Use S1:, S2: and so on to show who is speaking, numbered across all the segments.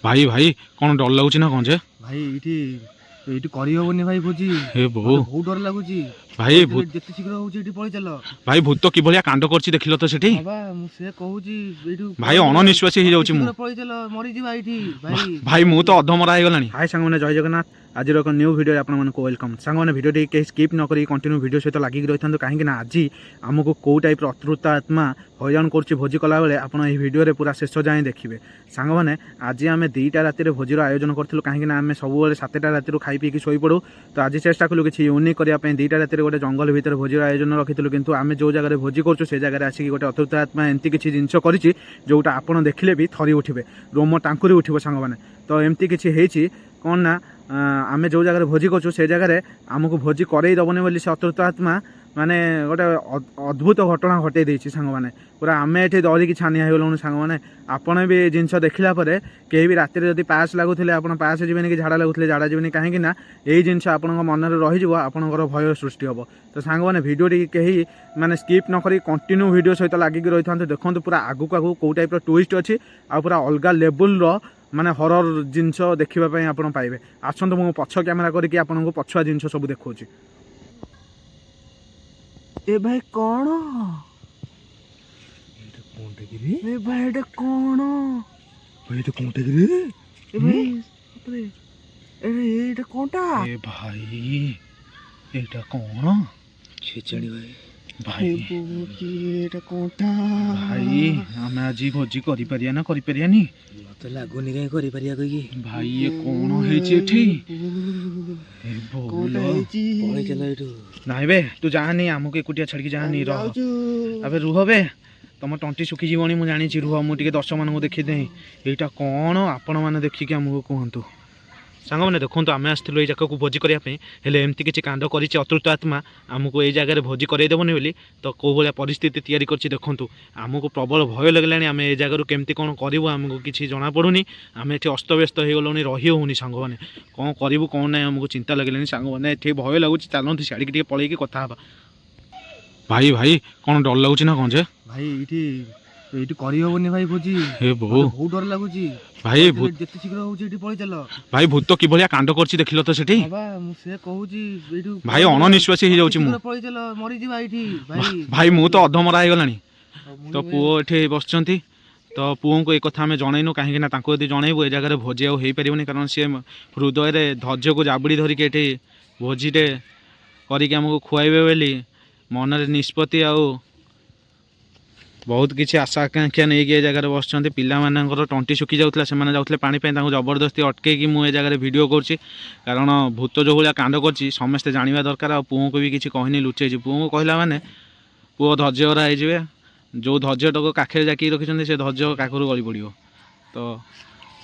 S1: भाई भाई कौन डर लगुच ना कौन जे
S2: भाई ଏଇଠି କରିହବନି ଭାଇ ଭୋଜି।
S1: हे बहु
S2: ବହୁତ ଡର ଲାଗୁଛି
S1: भाई
S2: ଯେତେ ଶୀଘ୍ର ହଉଛି ଏଠି ପଳେଇ ଚାଲ।
S1: भाई भूत तो किभलिया कांड करछि देखिलो तो सेठी
S2: ବାବା ମୁଁ ସେ କହୁଛି ଏଇଠୁ
S1: भाई अणनिश्वासी हे जाउछि मु
S2: ପଳେଇ ଚାଲ ମରିଯିବା ଏଇଠି ଭାଇ।
S1: भाई मु तो अधमरा हे गलानी। हाय सांग माने जय जगन्नाथ। आज एक न्यू वीडियो आपन मानको वेलकम। सांग माने वीडियो के स्किप न करी कंटिन्यू वीडियो सहित लागी रहिथांतो काहे कि ना आज हमको को टाइप रो अतृप्त आत्मा हयरान करछि भोजी कला बेले आपन ए वीडियो रे पूरा शेष जाय देखिबे। सांग माने आज आमे 2टा राति रे भोजी रो आयोजन करथिलु काहे कि ना आमे सब बेले 7टा राति रो खाई पी के सोई पडू। तो आज चेष्टा कलु कि यूनिक करिया पे 2टा राति रे गोटे जंगल भीतर भोजी रो आयोजन रखिथिलु किंतु आमे जो जगह रे भोजी करछु से जगह रे आसी गोटे अतृप्त आत्मा एंती किछि जिंस करिछि जोटा आपन देखिले भी थरी उठिबे रोम टांकुरी उठिबो सांग माने। तो एमती किछि हेछि कोन ना आमे जो जगह भोजी करछु से जगह आमको भोजी करई दबनी बोली से अतृप्त आत्मा माने गोटे अद्भुत घटना घटे देछि सांग माने। पूरा आमे एठी डरी कि छानिया हे गलनु सांग माने। आपण भी जिंस देखिला परे केही भी राति रे जदी पास लागुथिले आपण पास जिवेनी कि झाडा लागुथिले झाडा जिवेनी काहे कि ना एही जिंस आपनक मन रे रहि जिवो आपनकर भय सृष्टि होबो। तो सांग माने वीडियो टी केही माने स्किप न करी कंटिन्यू वीडियो सहित लागि कि रहिथांते देखंतु पूरा आगु आगु को टाइप रो ट्विस्ट अछि आ पूरा अलगा लेवल रो माने हरर जिंस देखिबा पई आपण पाइबे। आछंतु मु पछ कैमरा करी कि आपनक पछुआ जिंस सब देखौछि।
S2: ए भाई कौन ए भाई एटा कौन
S1: भाई तो कोंटे गिरे
S2: ए भाई अरे अरे एटा कोंटा
S1: ए भाई एटा कोन
S2: छेचणी भाई
S1: भाई
S2: की एटा कोंटा
S1: भाई हमें आज भोजी करि परिया ना करि परियानी
S2: मते लागुनी काई करि परिया कहि
S1: भाई ये कोन हेछि एठी ए बोलो
S2: पळे चला एठू
S1: नाइ बे तू जानी हमके कुटिया छड़ के जानी रह अबे रुह बे तुम टंटी सुखी जीवनी मु जानी छि रुह मु टिके दर्शक मानू देखि दे एटा कोन आपण माने देखि के हमको कहंतु सांग माने देखंतु आमे आस्थिलु ए जाका को भोजी करिया पे हेले एमती किछि कांड करिछि अतृप्त आत्मा हमको ए जगह रे भोजी करई देबनी बोली तो को भलिया परिस्थिति तयारी करछि देखंतु हमको प्रबल भय लगलानी आमे ए जगह रु केमती कोन करिवो हमको किछि जणा पडुनी आमे एठी अस्त व्यस्त हे गलोनी रहि होउनी सांग माने कोन करिवो कोन नै हमको चिंता लगलानी सांग माने एठी भय लागुछि चालंतु साडी के पळई के कथा हबा। भाई भाई कोन डर लागुछि ना कोन जे
S2: भाई एठी करहबनी भाई भोजी
S1: हे बहु
S2: बहुत डर लाଗୁଛି
S1: भाई भूत
S2: ଯେତେ ଶୀଘ୍ର ହଉଛି ଏଠି ପଳେଇ ଚାଲ।
S1: भाई भूत तो किभलिया कांड करछि देखिलो तो सेठी
S2: बाबा ମୁଁ ସେ କହୁଛି ଏଇଠୁ
S1: भाई अणनिश्वासी हे जाउछि मु
S2: ପଳେଇ ଚାଲ ମରିଯିବା ଏଇଠି ଭାई।
S1: भाई मु तो अधमरा हे गलानी। तो पुओ एठी बसचंती तो पुओं को एक कथा आमे जणैनु काहे ना तांको यदि जणैबो ए जगह रे भोजी आ हेई परिबनी कारण से हृदय रे धैर्य को जाबड़ी धरि के एठी भोजी रे करी के हमको खुआइबे बेली मन रे निष्पत्ति आ बहुत किसी आशा आकांक्षा नहीं कि जगह बसते पिला मानकर टंटी सुखी जाऊला से जाऊे पानी जबरदस्ती अटके मु जगह वीडियो कर कारण भूत जो भाया कांड कर समस्ते जानवा दरकार आ पुओं को भी किसी कहनी लुचे पुओं को कहला माने पुओ धैर्यहरा हो जो धैर्यटा काखे जाकि रखिंट से धैर्य काखर गली पड़ो। तो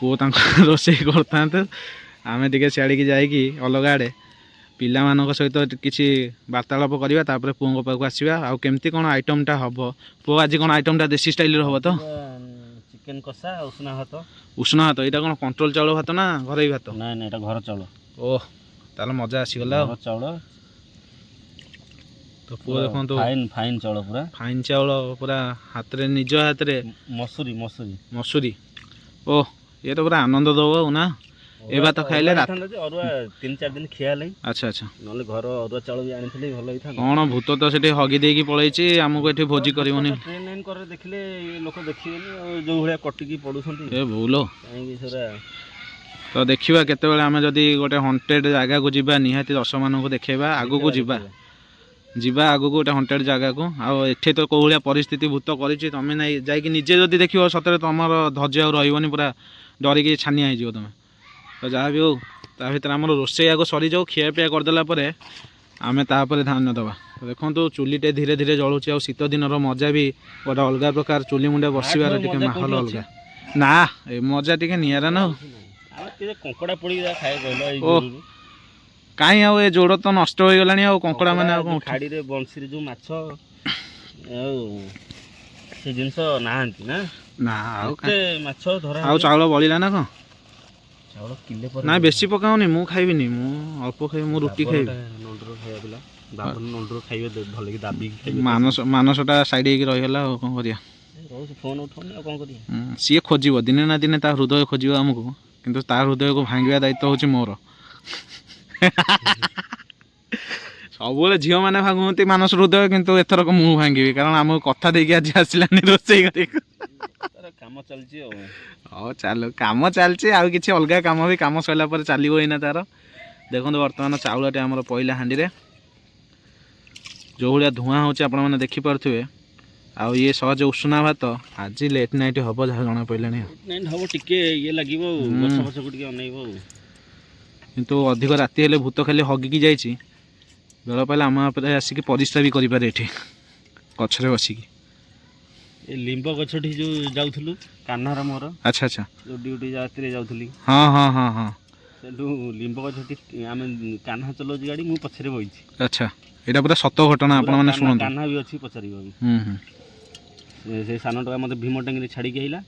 S1: पुओ रोसे करते आम टे सियाड़ी जाकि अलग आड़े पिला सहित किसी वार्तालाप करवा तापर पुओं पाक आसवा आउ केमती कौन आइटमटा हम पुओ आज कौन आइटमटा देसी स्टाइल हम तो
S2: चिकन कषा
S1: उष्णा भात यहाँ कौन कंट्रोल चाउल भात ना घर भात
S2: ना ना घर चाउल
S1: ओह ताल मजा आसीगला
S2: चाउल।
S1: तो पुओ देखो
S2: फाइन फाइन चाउल पूरा
S1: फाइन चाउल पूरा हाथ रे निज हाथ रे
S2: मसूरी मसूरी
S1: मसूरी ओह ये तो पूरा आनंद दब ना ए बात खाइले
S2: अरुआ 3-4 दिन खिया लई। अच्छा अच्छा नले घर अरुआ चाउल भी आनिथिले भलो होइथा
S1: कोन भूत तो सेठी हगी देकी पळैछि हमको एठी भोजी करिवनी
S2: ट्रेन लाइन करे देखिले लोक देखिबेनी जो भलिया कटिकी पडुसंती
S1: ए भूलो
S2: काई सरा।
S1: तो देखिबा केते बेले आमे जदी गोटे हॉन्टेड जगह को जिबा निहाती दर्शक मानन को देखेबा आगु को जिबा आगु को गोटे हॉन्टेड जगह को आ एठी तो को भलिया परिस्थिति भूत करिछि तमे नै जाई कि निजे जदी देखिबो सतरे तमर धैर्य आ रहिवनी पूरा डरी के छानिया हे जिवो तमे। तो जहाँ भी हो ता भर आम रोसे आग सरी जाऊ खियापिया करदेला आम तापर ध्यान दबा। तो देखो चुलीटे धीरे धीरे जलुची आ शीत दिन मजा भी गोटे अलग प्रकार चुली मुंडे बसबार टे माहौल अलग ना ए मजा टे निरा ना
S2: कंकड़ा पड़ी
S1: कहीं आउ ए जोड़ तो नष्ट हो गलानी आ कंकड़ा माने
S2: खाड़ी रे बंसी जो माछ से जिंस नाहंती ना
S1: ना
S2: माछ धरा
S1: आउ चाउल बलिला ना कौन
S2: चाउल किले पर
S1: ना बेसी पकाउनी मु खाइबिनी मु अल्प खाइबी मु रोटी खाइबी
S2: नंडरो खाइबा पिला बाबन नंडरो खाइबे भले कि दाबी खाइबे
S1: मानसटा साइड हेकी रहिगला कोन करिया
S2: ରହୁଛି ଫୋନ୍ ଉଠାଉନି ଆଉ କ'ଣ କରିବି।
S1: ସିଏ ଖୋଜିବ ଦିନେ ନା ଦିନେ ତା ହୃଦୟ ଖୋଜିବ ଆମକୁ, କିନ୍ତୁ ତା ହୃଦୟକୁ ଭାଙ୍ଗିବା ଦାୟିତ୍ୱ ହେଉଛି ମୋର। ସବୁବେଳେ ଝିଅମାନେ ଭାଙ୍ଗୁଛନ୍ତି ମାନସ ହୃଦୟ, କିନ୍ତୁ ଏଥରକ ମୁଁ ଭାଙ୍ଗିବି, କାରଣ ଆମକୁ କଥା ଦେଇକି ଆଜି ଆସିଲାନି ରୋଷେଇ କରିବାକୁ।
S2: କାମ ଚାଲିଛି ଆଉ।
S1: ହଉ ଚାଲୁ, କାମ ଚାଲିଛି, ଆଉ କିଛି ଅଲଗା କାମ ବି କାମ ସରିଲା ପରେ ଚାଲିବ ଏଇନା ତାର। ଦେଖନ୍ତୁ ବର୍ତ୍ତମାନ ଚାଉଳଟି ଆମର ପଇଲା ହାଣ୍ଡିରେ, ଯେଉଁ ଭଳିଆ ଧୂଆଁ ହେଉଛି ଆପଣମାନେ ଦେଖିପାରୁଥିବେ। ଆଉ ଇଏ ସହଜ ଉଷୁନା ଭାତ ଆଜି ଲେଟ୍ ନାଇଟ୍ ହେବ ଯାହା ଜଣା ପଡ଼ିଲାଣି।
S2: ନାଇଁ ହେବ ଟିକେ ଇଏ ଲାଗିବ ଆଉ, ଗଛ ପଛକୁ ଟିକେ ଅନେଇବ ଆଉ।
S1: କିନ୍ତୁ ଅଧିକ ରାତି ହେଲେ ଭୂତ ଖାଲି ହଗିକି ଯାଇଛି। ବେଳ ପାଇଲେ ଆମ ଉପରେ ଆସିକି ପରିସ୍ରା ବି କରିପାରେ ଏଠି ଗଛରେ ବସିକି।
S2: ଏ ଲିମ୍ବ ଗଛଠି ଯେଉଁ ଯାଉଥିଲୁ କାହ୍ନାର ମୋର।
S1: ଆଚ୍ଛା ଆଚ୍ଛା।
S2: ଯେଉଁ ଡ୍ୟୁଟି ରାତିରେ ଯାଉଥିଲି।
S1: ହଁ ହଁ ହଁ ହଁ।
S2: ସେଠୁ ଲିମ୍ବ ଗଛଠି ଆମେ କାହ୍ନା ଚଲାଉଛି ଗାଡ଼ି, ମୁଁ ପଛରେ ବଇଛି।
S1: ଆଚ୍ଛା, ଏଇଟା ପୁରା ସତ ଘଟଣା, ଆପଣମାନେ ଶୁଣନ୍ତୁ।
S2: କାହ୍ନା ବି ଅଛି ପଚାରିବ ବି।
S1: ହୁଁ।
S2: ସେ ସାନ ଟୋକା ମୋତେ ଭୀମ ଟାଙ୍ଗିରେ ଛାଡ଼ିକି ଆଇଲା।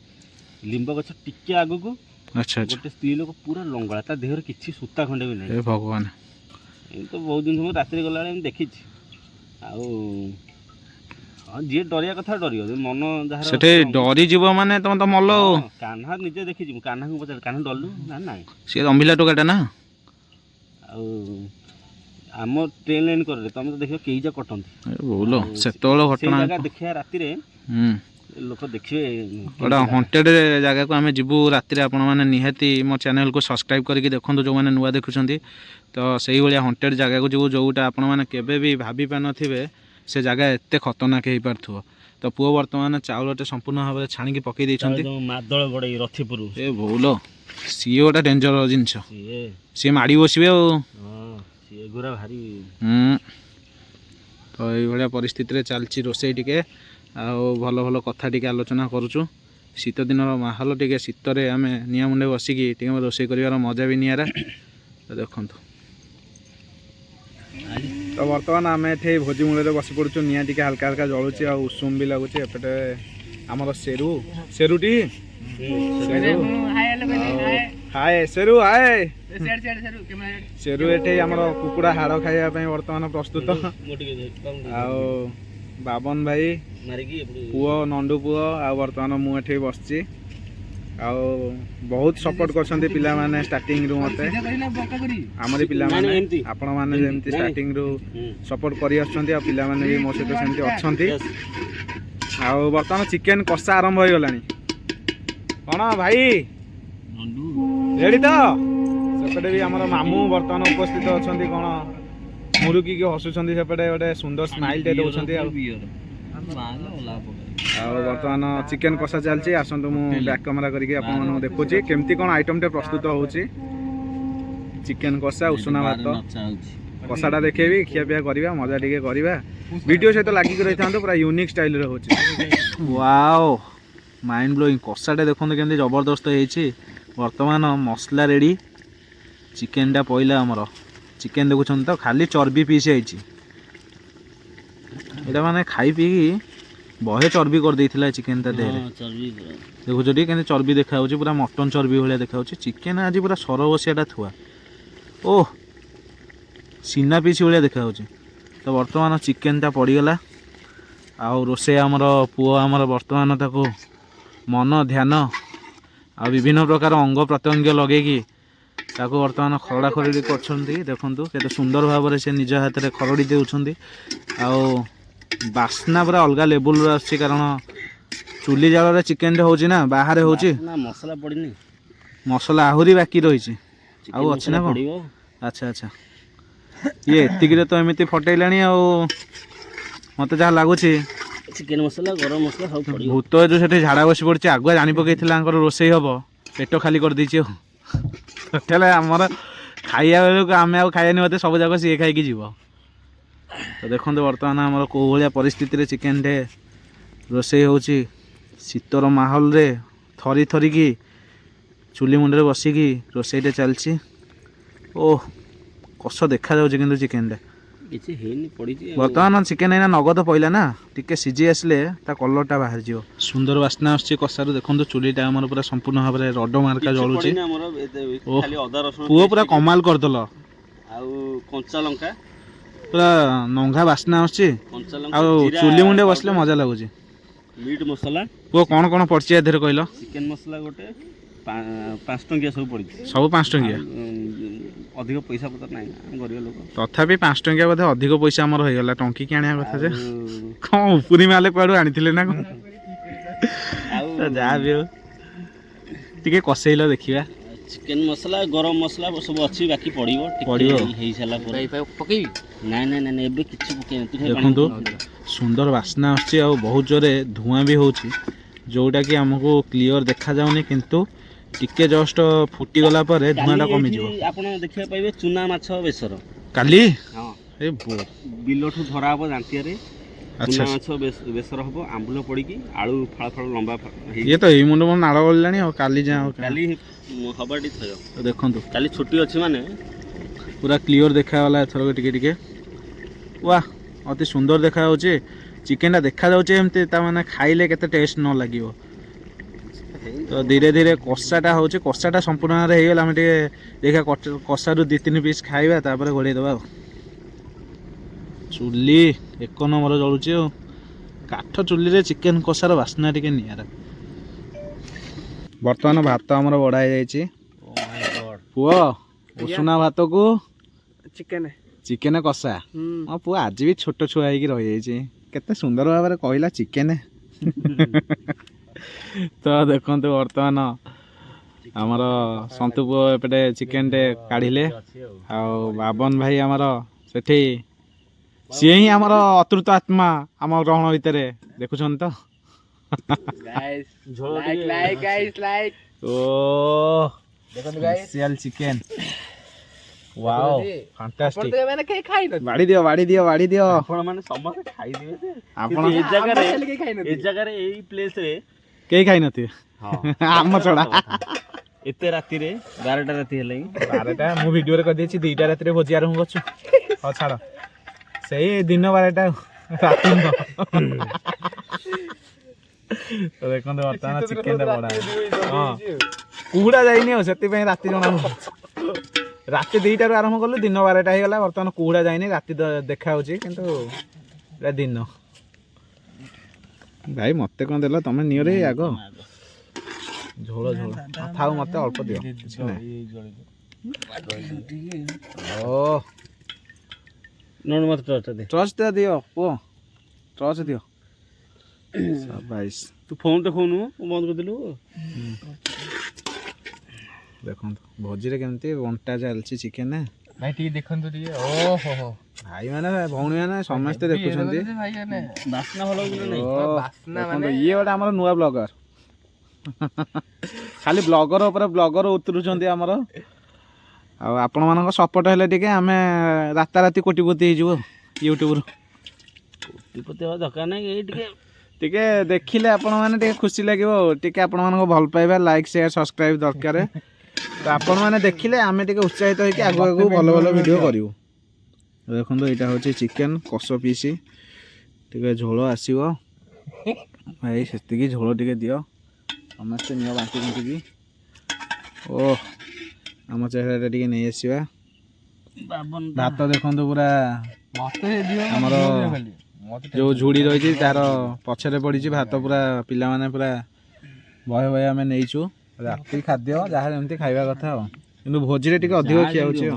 S2: ଲିମ୍ବ ଗଛ ଟିକେ ଆଗକୁ
S1: ଆଚ୍ଛା ଆଚ୍ଛା।
S2: ଗୋଟେ ସ୍ତ୍ରୀ ଲୋକ ପୁରା ଲଙ୍ଗଳା, ତା ଦେହରେ କିଛି ସୂତା ଖଣ୍ଡେ ବି ନାହିଁ।
S1: ଏ ଭଗବାନ,
S2: ଏମିତି ତ ବହୁତ ଜିନିଷ ମୁଁ ରାତିରେ ଗଲାବେଳେ ଏମିତି ଦେଖିଛି। ଆଉ ହଁ, ଯିଏ ଡରିବା କଥା ଡରିବ, ମନ ଯାହାର
S1: ସେଠି ଡରିଯିବ ମାନେ ତମେ ତ ମଲ।
S2: କାହ୍ନା ନିଜେ ଦେଖିଛି, ମୁଁ କାହ୍ନାକୁ ପଚାରିଲି, କାହ୍ନା ଡରିଲୁ ନା? ନାଇଁ,
S1: ସିଏ ରମ୍ଭିଲା ଟୋକାଟା ନା।
S2: ଆଉ ଆମ ଟ୍ରେନ୍ ଲାଇନ୍ କରରେ ତମେ ତ ଦେଖିବ କେହି ଯା କଟନ୍ତି।
S1: ସେତେବେଳେ ଘଟଣା
S2: ଦେଖିବା ରାତିରେ ଲୋକ ଦେଖିବେ।
S1: ଗୋଟେ ହଣ୍ଟେଡ୍ ଜାଗାକୁ ଆମେ ଯିବୁ ରାତିରେ, ଆପଣମାନେ ନିହାତି ମୋ ଚ୍ୟାନେଲକୁ ସବସ୍କ୍ରାଇବ୍ କରିକି ଦେଖନ୍ତୁ ଯେଉଁମାନେ ନୂଆ ଦେଖୁଛନ୍ତି। ତ ସେଇଭଳିଆ ହଣ୍ଟେଡ୍ ଜାଗାକୁ ଯିବୁ ଯେଉଁଟା ଆପଣମାନେ କେବେ ବି ଭାବି ପାରିନଥିବେ ସେ ଜାଗା ଏତେ ଖତରନାକ ହେଇପାରୁଥିବ। ତ ପୁଅ ବର୍ତ୍ତମାନ ଚାଉଳଟେ ସମ୍ପୂର୍ଣ୍ଣ ଭାବରେ ଛାଣିକି ପକେଇ ଦେଇଛନ୍ତି।
S2: ମାଦଳ ଗଡ଼େଇ ରଥିପୁର
S1: ଏ ଭଉଲ, ସିଏ ଗୋଟେ ଡେଞ୍ଜର ଜିନିଷ, ସିଏ ମାଡ଼ି ବସିବେ ଆଉ।
S2: ସିଏ ଗୁରା ଭାରି।
S1: ତ ଏଇଭଳିଆ ପରିସ୍ଥିତିରେ ଚାଲିଛି ରୋଷେଇ ଟିକେ, ଆଉ ଭଲ ଭଲ କଥା ଟିକେ ଆଲୋଚନା କରୁଛୁ। ଶୀତ ଦିନର ମାହୋଲ ଟିକେ, ଶୀତରେ ଆମେ ନିଆଁ ମୁଣ୍ଡେ ବସିକି ଟିକେ ରୋଷେଇ କରିବାର ମଜା ବି ନିଆରା। ତ ଦେଖନ୍ତୁ, ତ ବର୍ତ୍ତମାନ ଆମେ ଏଠି ଭୋଜି ମୂଳରେ ବସି ପଡ଼ୁଛୁ। ନିଆଁ ଟିକେ ହାଲକା ହାଲକା ଜଳୁଛି, ଆଉ ଉଷୁମ ବି ଲାଗୁଛି। ଏପଟେ ଆମର ସେରୁଟି ହାଏ ସେରୁ ହାଏ ସେରୁ ଏଠି ଆମର କୁକୁଡ଼ା ହାଡ଼ ଖାଇବା ପାଇଁ ବର୍ତ୍ତମାନ ପ୍ରସ୍ତୁତ। ଆଉ ବାବନ ଭାଇ ପୁଅ, ନଣ୍ଡୁ ପୁଅ, ଆଉ ବର୍ତ୍ତମାନ ମୁଁ ଏଠି ବସିଛି। ଆଉ ବହୁତ ସପୋର୍ଟ କରୁଛନ୍ତି ପିଲାମାନେ ଷ୍ଟାର୍ଟିଂରୁ ମୋତେ, ଆମରି ପିଲାମାନେ, ଆପଣମାନେ ଯେମିତି ଷ୍ଟାର୍ଟିଂରୁ ସପୋର୍ଟ କରି ଆସୁଛନ୍ତି, ଆଉ ପିଲାମାନେ ବି ମୋ ସହିତ ସେମିତି ଅଛନ୍ତି। ଆଉ ବର୍ତ୍ତମାନ ଚିକେନ୍ କଷା ଆରମ୍ଭ ହୋଇଗଲାଣି। କ'ଣ ଭାଇ ରେଡ଼ି ତ? ସେପଟେ ବି ଆମର ମାମୁଁ ବର୍ତ୍ତମାନ ଉପସ୍ଥିତ ଅଛନ୍ତି। କ'ଣ ମୁରୁକିକି ହସୁଛନ୍ତି, ସେପଟେ ଗୋଟେ ସୁନ୍ଦର ସ୍ମାଇଲ୍ଟେ ଦେଉଛନ୍ତି। ଆଉ ବର୍ତ୍ତମାନ ଚିକେନ୍ କଷା ଚାଲିଛି। ଆସନ୍ତୁ ମୁଁ ବ୍ୟାକ୍ କ୍ୟାମେରା କରିକି ଆପଣମାନଙ୍କୁ ଦେଖୁଛି କେମିତି କ'ଣ ଆଇଟମ୍ଟେ ପ୍ରସ୍ତୁତ ହେଉଛି। ଚିକେନ୍ କଷା, ଉଷୁନା ଭାତ, କଷାଟା ଦେଖେଇବି, ଖିଆପିଆ କରିବା, ମଜା ଟିକେ କରିବା। ଭିଡ଼ିଓ ସହିତ ଲାଗିକି ରହିଥାନ୍ତୁ, ପୁରା ୟୁନିକ୍ ଷ୍ଟାଇଲ୍ରେ ହେଉଛି। Wow, mind blowing. କଷାଟା ଦେଖନ୍ତୁ କେମିତି ଜବରଦସ୍ତ ହେଇଛି। ବର୍ତ୍ତମାନ ମସଲା ରେଡ଼ି, ଚିକେନ୍ଟା ପଇଲା ଆମର। ଚିକେନ୍ ଦେଖୁଛନ୍ତି ତ, ଖାଲି ଚର୍ବି ପିସ୍ ହେଇଛି। ଏଇଟା ମାନେ ଖାଇ ପିଇକି ବହେ ଚର୍ବି କରିଦେଇଥିଲା ଚିକେନ୍ ତା ଦେହରେ। ଦେଖୁଛ ଟିକେ କେମିତି ଚର୍ବି ଦେଖାଯାଉଛି, ପୁରା ମଟନ୍ ଚର୍ବି ଭଳିଆ ଦେଖାଯାଉଛି। ଚିକେନ୍ ଆଜି ପୁରା ସରବସିଆଟା ଥୁଆ, ଓଃ ସିନା ପିସ୍ ଭଳିଆ ଦେଖାଯାଉଛି। ତ ବର୍ତ୍ତମାନ ଚିକେନ୍ଟା ପଡ଼ିଗଲା, ଆଉ ରୋଷେଇ ଆମର ପୁଅ ଆମର ବର୍ତ୍ତମାନ ତାକୁ ମନ ଧ୍ୟାନ ଆଉ ବିଭିନ୍ନ ପ୍ରକାର ଅଙ୍ଗ ପ୍ରତ୍ୟଙ୍ଗ ଲଗେଇକି ତାକୁ ବର୍ତ୍ତମାନ ଖରଡ଼ା ଖରଡ଼ି କରୁଛନ୍ତି। ଦେଖନ୍ତୁ କେତେ ସୁନ୍ଦର ଭାବରେ ସେ ନିଜ ହାତରେ ଖରଡ଼ି ଦେଉଛନ୍ତି। ଆଉ ବାସ୍ନା ପୁରା ଅଲଗା ଲେବୁଲ୍ର ଆସୁଛି, କାରଣ ଚୁଲି ଜାଳରେ ଚିକେନ୍ଟା ହେଉଛି ନା, ବାହାରେ ହେଉଛି।
S2: ମସଲା ପଡ଼ିନି,
S1: ମସଲା ଆହୁରି ବାକି ରହିଛି, ଆଉ ଅଛି ନା କ'ଣ? ଆଚ୍ଛା ଆଚ୍ଛା, ଇଏ ଏତିକିରେ ତ ଏମିତି ଫଟେଇଲାଣି। ଆଉ ମୋତେ ଯାହା ଲାଗୁଛି
S2: ଚିକେନ୍ ମସଲା, ଗରମ ମସଲା ସବୁ ପଡ଼ିବ।
S1: ଭୂତ ଯେଉଁ ସେଠି ଝାଡ଼ା ବସି ପଡ଼ିଛି, ଆଗୁଆ ଜାଣି ପକେଇଥିଲା ତାଙ୍କର ରୋଷେଇ ହେବ, ପେଟ ଖାଲି କରିଦେଇଛି। ଆଉ ଟୋଟାଲ୍ ଆମର ଖାଇବା ବେଳକୁ ଆମେ ଆଉ ଖାଇବାନି, ମୋତେ ସବୁ ଯାକ ସିଏ ଖାଇକି ଯିବ। ତ ଦେଖନ୍ତୁ ବର୍ତ୍ତମାନ ଆମର କେଉଁ ଭଳିଆ ପରିସ୍ଥିତିରେ ଚିକେନ୍ଟେ ରୋଷେଇ ହେଉଛି। ଶୀତର ମାହୋଲରେ ଥରି ଥରିକି ଚୁଲି ମୁଣ୍ଡରେ ବସିକି ରୋଷେଇଟା ଚାଲିଛି। ଓଃ କଷ ଦେଖାଯାଉଛି କିନ୍ତୁ ଚିକେନ୍ଟା
S2: କିଛି ହେଇନି, ପଡ଼ିଛି।
S1: ବର୍ତ୍ତମାନ ଚିକେନ୍ ଏଇନା ନଗଦ ପଇଲା ନା, ଟିକେ ସିଝି ଆସିଲେ ତା କଲର୍ଟା ବାହାରିଯିବ। ସୁନ୍ଦର ବାସ୍ନା ଆସୁଛି କଷାରୁ। ଦେଖନ୍ତୁ ଚୁଲିଟା ଆମର ପୁରା ସମ୍ପୂର୍ଣ୍ଣ ଭାବରେ ରଡ଼ ମାର୍କା ଜଳୁଛି। ପୁଅ ପୁରା କମାଲ କରିଦେଲ।
S2: ଆଉ କଞ୍ଚା ଲଙ୍କା
S1: ପୁରା ନଙ୍ଘା ବାସ୍ନା ଆସୁଛି, ଆଉ ଚୁଲି ମୁଣ୍ଡେ ବସିଲେ ମଜା ଲାଗୁଛି।
S2: ମିଟ୍ ମସଲା
S1: ପୁଅ କ'ଣ କ'ଣ ପଡ଼ିଛି ଏଥିରେ କହିଲ?
S2: ଚିକେନ୍ ମସଲା ଗୋଟେ 5 ଟଙ୍କିଆ ସବୁ ପଡ଼ିଛି।
S1: ସବୁ 5 ଟଙ୍କିଆ?
S2: ଅଧିକ ପଇସା ପତ୍ର ନାହିଁ ନା, ଆମେ ଗରିବ ଲୋକ।
S1: ତଥାପି 5 ଟଙ୍କିଆ ବୋଧେ ଅଧିକ ପଇସା ଆମର ହେଇଗଲା, ଟଙ୍କିକି ଆଣିବା କଥା ଯେ। କ'ଣ ଉପୁରି ମାଲେ କୁଆଡ଼ୁ ଆଣିଥିଲେ ନା କ'ଣ?
S2: ଆଉ
S1: ଯାହା ବି ହଉ ଟିକେ କଷେଇଲ ଦେଖିବା।
S2: ଚିକେନ୍ ମସଲା ଗରମ ମସଲା ସବୁ ଅଛି, ବାକି ପଡ଼ିବ ହେଇସାରିଲା ପରେ ପକେଇବି। ନାଇଁ ନାଇଁ ନାଇଁ ଏବେ କିଛି ପକେଇନି।
S1: ଦେଖନ୍ତୁ ସୁନ୍ଦର ବାସ୍ନା ଆସୁଛି ଆଉ ବହୁତ ଜୋରେ ଧୂଆଁ ବି ହେଉଛି, ଯେଉଁଟାକି ଆମକୁ କ୍ଲିଅର ଦେଖାଯାଉନି, କିନ୍ତୁ ଟିକେ ଜଷ୍ଟ ଫୁଟିଗଲା ପରେ ଧୂଆଁଟା କମିଯିବ।
S2: ଆପଣ ଦେଖିବାକୁ ପାଇବେ ଚୁନା ମାଛ ବେସର
S1: କାଲି।
S2: ହଁ
S1: ଏ
S2: ବିଲଠୁ ଧରା ହେବ ଦାନ୍ତିଆରେ।
S1: ଆଚ୍ଛା
S2: ଚୁନା ମାଛ ବେସର ହେବ, ଆମ୍ବୁଲ ପଡ଼ିକି ଆଳୁ ଫାଳ ଫାଳ ଲମ୍ବା
S1: ଇଏ ତ ଏଇ ମୁଣ୍ଡ ମୋ ନାଳ ଗଳିଲାଣି ଆଉ। କାଲି ଯାଅ,
S2: କାଲି ହବାଟି ଥୟ।
S1: ଦେଖନ୍ତୁ
S2: କାଲି ଛୁଟି ଅଛି ମାନେ
S1: ପୁରା କ୍ଲିଅର ଦେଖାଗଲା ଏଥରକ ଟିକେ ଟିକେ। ୱାହ ଅତି ସୁନ୍ଦର ଦେଖାଯାଉଛି। ଚିକେନଟା ଦେଖାଯାଉଛି ଏମିତି, ତାମାନେ ଖାଇଲେ କେତେ ଟେଷ୍ଟ ନ ଲାଗିବ। ତ ଧୀରେ ଧୀରେ କଷାଟା ହେଉଛି, କଷାଟା ସମ୍ପୂର୍ଣ୍ଣ ଭାବରେ ହେଇଗଲା। ଆମେ ଟିକେ ଦେଖିବା କଷାରୁ 2-3 ପିସ୍ ଖାଇବା, ତାପରେ ଘୋଡ଼େଇ ଦେବା ଆଉ। ଚୁଲି 1 ନମ୍ବର ଜଳୁଛି ଆଉ। କାଠ ଚୁଲିରେ ଚିକେନ କଷାର ବାସ୍ନା ଟିକେ ନିଆରା। ବର୍ତ୍ତମାନ ଭାତ ଆମର ବଢ଼ା ହେଇଯାଇଛି। ପୁଅ ଉଷୁନା ଭାତକୁ ଚିକେନ କଷା। ମୋ ପୁଅ ଆଜି ବି ଛୋଟ ଛୁଆ ହେଇକି ରହିଯାଇଛି, କେତେ ସୁନ୍ଦର ଭାବରେ କହିଲା ଚିକେନ। ତ ଦେଖନ୍ତୁ ବର୍ତ୍ତମାନ ଆମର ସନ୍ତୁ ପୁଅ ଏପଟେ ଚିକେନଟେ କାଢ଼ିଲେ, ଆଉ ବାବନ ଭାଇ ଆମର ସେଠି, ସିଏ ହିଁ ଆମର ଅତୃପ୍ତ ଆତ୍ମା ଆମ ଗ୍ରହଣ ଭିତରେ, ଦେଖୁଛନ୍ତି ତ। ଓ ସ୍ପେଶିଆଲ ଚିକେନ, ୱାଓ ଫାଣ୍ଟାଷ୍ଟିକ। ବାଡ଼ି ଦିଅ ବାଡ଼ି ଦିଅ ବାଡ଼ି ଦିଅ।
S2: ଆପଣ ମାନେ ସମସ୍ତେ ଖାଇଦେବେ ଯେ,
S1: ଆପଣ
S2: ଏ ଜାଗାରେ ଏଇ ପ୍ଲେସରେ
S1: କେହି ଖାଇନଥିବେ ଆମ ଛଡ଼ା।
S2: ଏତେ ରାତିରେ 12ଟା ରାତି ହେଲାଣି।
S1: 12ଟା ମୁଁ ଭିଡ଼ିଓରେ କରିଦେଇଛି, 2ଟା ରାତିରେ ଭୋଜି ଆରମ୍ଭ କରୁଛୁ। ହଉ ଛାଡ଼, ସେଇ ଦିନ 12ଟା ରାତି ନୁହଁ। ତ ଦେଖନ୍ତୁ ବର୍ତ୍ତମାନ ଚିକେନଟା ବଢ଼ା। ହଁ କୁହୁଡ଼ା ଯାଇନି ଆଉ, ସେଥିପାଇଁ ରାତି ଜଣା ପଡ଼ୁଛି। ରାତି 2ଟାରୁ ଆରମ୍ଭ କଲୁ, ଦିନ 12ଟା ହେଇଗଲା। ବର୍ତ୍ତମାନ କୁହୁଡ଼ା ଯାଇନି, ରାତି ଦେଖା ହେଉଛି, କିନ୍ତୁ ଏଇଟା ଦିନ। ଭାଇ ମତେ କ'ଣ ଦେଲ ତମେ? ନିଅରେ ଆଗ ଝୋଳ ଝୋଳ ଥାଉ, ମତେ ଅଳ୍ପ ଦିଅ। ଓ ଟର୍ଚ୍ଚ ଦିଅ ପୁଅ, ଟର୍ଚ୍ଚ ଦିଅ।
S2: ତୁ ଫୋନ୍ ଦେଖଉନୁ, ବନ୍ଦ କରିଦେଲୁ।
S1: ଦେଖନ୍ତୁ ଭୋଜିରେ କେମିତି ବଣ୍ଟା ଚାଲିଛି ଚିକେନ।
S3: ଭାଇ ଟିକେ ଦେଖନ୍ତୁ ଟିକେ। ଓହୋ
S1: ଭାଇ ମାନେ ଭଉଣୀ ମାନେ ସମସ୍ତେ ଦେଖୁଛନ୍ତି।
S2: ବାସ୍ନା ଭଲ ହଉଛି ନା
S1: ଦେଖନ୍ତୁ ଇଏ ଗୋଟେ ଆମର ନୂଆ ବ୍ଲଗର। ଖାଲି ବ୍ଲଗର ଉପରେ ବ୍ଲଗର ଉତରୁଛନ୍ତି ଆମର। ଆଉ ଆପଣମାନଙ୍କ ସପୋର୍ଟ ହେଲେ ଟିକେ ଆମେ ରାତାରାତି କୋଟିପତି ହେଇଯିବୁ ୟୁଟ୍ୟୁବରୁ।
S2: କୋଟିପତି ହେବା ଦରକାର ନାହିଁ, ଏଇ
S1: ଟିକେ ଦେଖିଲେ ଆପଣମାନେ ଟିକେ ଖୁସି ଲାଗିବ ଆଉ। ଟିକେ ଆପଣମାନଙ୍କ ଭଲ ପାଇବା, ଲାଇକ୍ ସେୟାର ସବସ୍କ୍ରାଇବ୍ ଦରକାର। ତ ଆପଣମାନେ ଦେଖିଲେ ଆମେ ଟିକେ ଉତ୍ସାହିତ ହେଇକି ଆଗକୁ ଆଗକୁ ଭଲ ଭଲ ଭିଡ଼ିଓ କରିବୁ। ଦେଖନ୍ତୁ ଏଇଟା ହେଉଛି ଚିକେନ କଷ ପିସ୍, ଟିକେ ଝୋଳ ଆସିବ ଭାଇ, ସେତିକି ଝୋଳ ଟିକେ ଦିଅ। ସମସ୍ତେ ନିଅ ବାଣ୍ଟି ବାଣ୍ଟିକି। ଓ ଆମ ଚେହେରାଟା ଟିକେ ନେଇ ଆସିବା। ଭାତ ଦେଖନ୍ତୁ ପୁରା ଆମର ଯେଉଁ ଝୁଡ଼ି ରହିଛି ତାର ପଛରେ ପଡ଼ିଛି ଭାତ, ପୁରା ପିଲାମାନେ ପୁରା ବହେ ବହେ ଆମେ ନେଇଛୁ। ରାତି ଖାଦ୍ୟ ଯାହା ଯେମିତି ଖାଇବା କଥା ଆଉ, କିନ୍ତୁ ଭୋଜିରେ ଟିକେ ଅଧିକ ଖିଆ ହେଉଛି।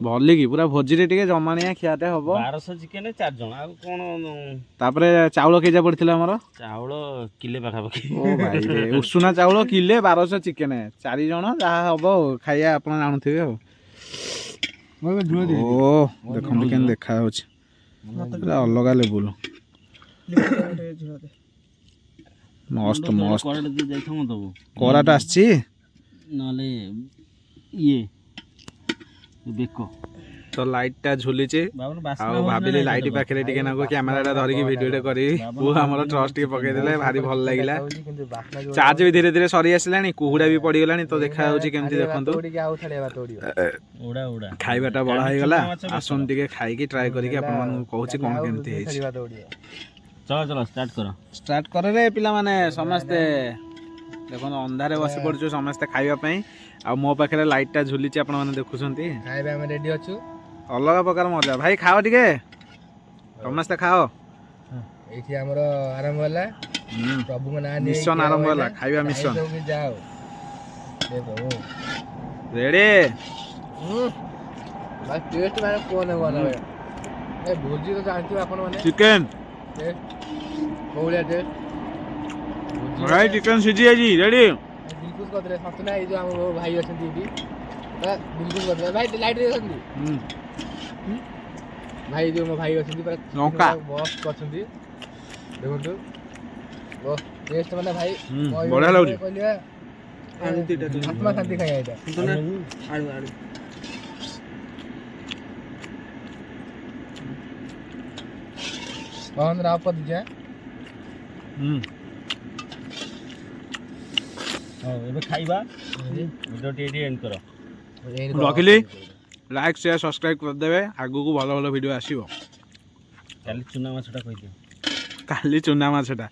S1: ଭଲିକି ପୁରା ଭୋଜିରେ ଟିକେ ଜମାଣିଆ ଖିଆଟେ ହବ।
S2: 1200 ଚିକେନ 4 ଜଣ, ଆଉ କ'ଣ?
S1: ତାପରେ ଚାଉଳ କେଜା ପଡ଼ିଥିଲା ଆମର?
S2: ଚାଉଳ କିଲେ ପାଖାପାଖି।
S1: ଓ ଭାଇ ଉଷୁନା ଚାଉଳ କିଲେ, 1200 ଚିକେନ, 4 ଜଣ ଯାହା ହବ ଆଉ ଖାଇବା ଆପଣ ଜାଣୁଥିବେ ଆଉ। ଓ ଦେଖନ୍ତୁ କେମିତି ଦେଖା ହେଉଛି, ପୁରା ଅଲଗା ଲେବୁଲ। ମସ୍ତ ମସ୍ତ କରାଟା ଆସିଛି,
S2: ନହେଲେ ଇଏ ବେକ।
S1: ତ ଲାଇଟଟା ଝୁଲିଛି, ଆଉ ଭାବିଲି ଲାଇଟ ପାଖରେ ଟିକେ ନାକୁ କ୍ୟାମେରାଟା ଧରିକି ଭିଡ଼ିଓଟେ କରିବି। ପୁଅ ଆମର ଟର୍ଚ୍ଚ ଟିକେ ପକେଇଦେଲେ, ଭାରି ଭଲ ଲାଗିଲା। ଚାର୍ଜ ବି ଧୀରେ ଧୀରେ ସରି ଆସିଲାଣି, କୁହୁଡ଼ା ବି ପଡ଼ିଗଲାଣି। ତ ଦେଖା ହେଉଛି କେମିତି ଦେଖନ୍ତୁ। ଖାଇବାଟା ବଢ଼ା ହେଇଗଲା, ଆସନ୍ତୁ ଟିକେ ଖାଇକି ଟ୍ରାଏ କରିକି ଆପଣମାନଙ୍କୁ କହୁଛି କ'ଣ କେମିତି ହେଇଛି।
S2: ଚଳ
S1: ଷ୍ଟାର୍ଟ କରରେ ପିଲାମାନେ ସମସ୍ତେ। ଦେଖନ୍ତୁ ଅନ୍ଧାରେ ବସି ପଡ଼ୁଛୁ ସମସ୍ତେ ଖାଇବା ପାଇଁ, ଆଉ ମୋ ପାଖରେ ଲାଇଟଟା ଝୁଲିଛି ଆପଣମାନେ ଦେଖୁଛନ୍ତି।
S3: ଖାଇବା ଆମେ ରେଡି ଅଛୁ,
S1: ଅଲଗା ପ୍ରକାର ମଜା। ଭାଇ ଖାଅ ଟିକେ, ସମସ୍ତେ ଖାଅ।
S3: ଏଇଠି ଆମର ଆରମ୍ଭ ହେଲା ପ୍ରଭୁଙ୍କ ନାଁ ନେଇ
S1: ମିଶନ ଆରମ୍ଭ ହେଲା ଖାଇବା ମିଶନ
S3: ଯାଅ ଏ ପ୍ରଭୁ
S1: ରେଡି
S3: ଭାଇ ଟେଷ୍ଟ ମାନେ କୋନ କୋନ ଭାଇ ଏ ଭୋଜି ତ ଜାଣିଥିବ ଆପଣ ମାନେ
S1: ଚିକେନ
S3: କୋଉଳିଆ ଟେଷ୍ଟ
S1: ଭାଇ ଚିକେନ ସିଝି ଯାଇଛି ରେଡି
S3: ବିଲକୁଲ କରିଦେଲେ ସତ ନା ଏଇ ଯୋଉ ଆମ ଭାଇ ଅଛନ୍ତି ଏଇଠି ବିଲକୁଲ କରିଦେଲେ ଭାଇ ଲାଇଟ୍ ଦେଇଛନ୍ତି ଭାଇ ଯୋଉ ମୋ ଭାଇ ଅଛନ୍ତି ପୁରା
S1: ଲଙ୍କା
S3: ବସ୍ କରିଛନ୍ତି ଦେଖନ୍ତୁ ଟେଷ୍ଟ ମାନେ ଭାଇ
S1: ବଢିଆ ଲାଗୁଛି
S3: କହିଲେ ଆତ୍ମା ଶାନ୍ତି ଖାଇବା ଏଇଟା କହନ ରାव ପଦ ଯା
S2: ହଉ ଏବେ ଖାଇବା ଭିଡ଼ିଓଟି ଏଠି ଏଣ୍ଡ କର
S1: ରଖିଲି ଲାଇକ୍ ସେୟାର ସବସ୍କ୍ରାଇବ୍ କରିଦେବେ ଆଗକୁ ଭଲ ଭଲ ଭିଡ଼ିଓ ଆସିବ
S2: କାଲି ଚୁନା ମାଛଟା କହିଦିଅ
S1: କାଲି ଚୁନା ମାଛଟା